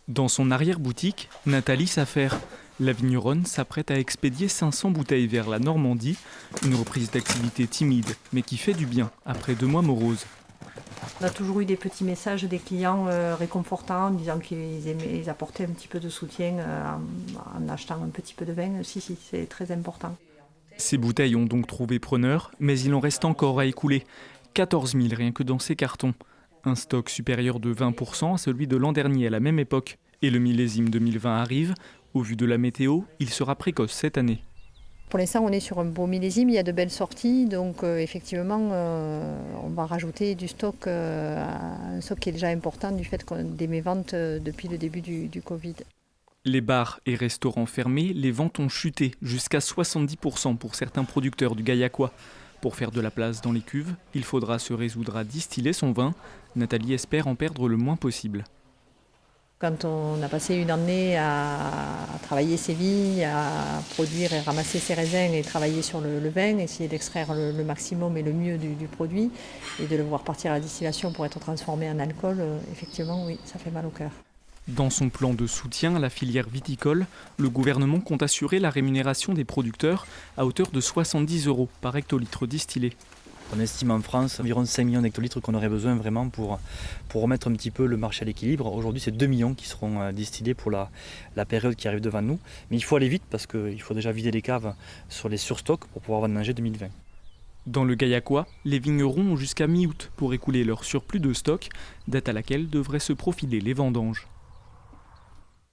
Dans son arrière-boutique, Nathalie s'affaire. La vigneronne s'apprête à expédier 500 bouteilles vers la Normandie, une reprise d'activité timide, mais qui fait du bien après 2 mois moroses. On a toujours eu des petits messages des clients réconfortants, disant ils apportaient un petit peu de soutien en achetant un petit peu de vin. Si, c'est très important. Ces bouteilles ont donc trouvé preneur, mais il en reste encore à écouler. 14 000 rien que dans ces cartons. Un stock supérieur de 20% à celui de l'an dernier à la même époque. Et le millésime 2020 arrive. Au vu de la météo, il sera précoce cette année. Pour l'instant, on est sur un beau millésime, il y a de belles sorties, donc effectivement, on va rajouter du stock, un stock qui est déjà important du fait des méventes depuis le début du Covid. Les bars et restaurants fermés, les ventes ont chuté jusqu'à 70% pour certains producteurs du Gaillacois. Pour faire de la place dans les cuves, il faudra se résoudre à distiller son vin. Nathalie espère en perdre le moins possible. Quand on a passé une année à travailler ses vignes, à produire et ramasser ses raisins et travailler sur le vin, essayer d'extraire le maximum et le mieux du produit et de le voir partir à la distillation pour être transformé en alcool, effectivement, oui, ça fait mal au cœur. Dans son plan de soutien à la filière viticole, le gouvernement compte assurer la rémunération des producteurs à hauteur de 70 € par hectolitre distillé. On estime en France environ 5 millions d'hectolitres qu'on aurait besoin vraiment pour remettre un petit peu le marché à l'équilibre. Aujourd'hui, c'est 2 millions qui seront distillés pour la période qui arrive devant nous. Mais il faut aller vite parce qu'il faut déjà vider les caves sur les surstocks pour pouvoir vendanger 2020. Dans le Gaillacois, les vignerons ont jusqu'à mi-août pour écouler leur surplus de stock, date à laquelle devraient se profiler les vendanges.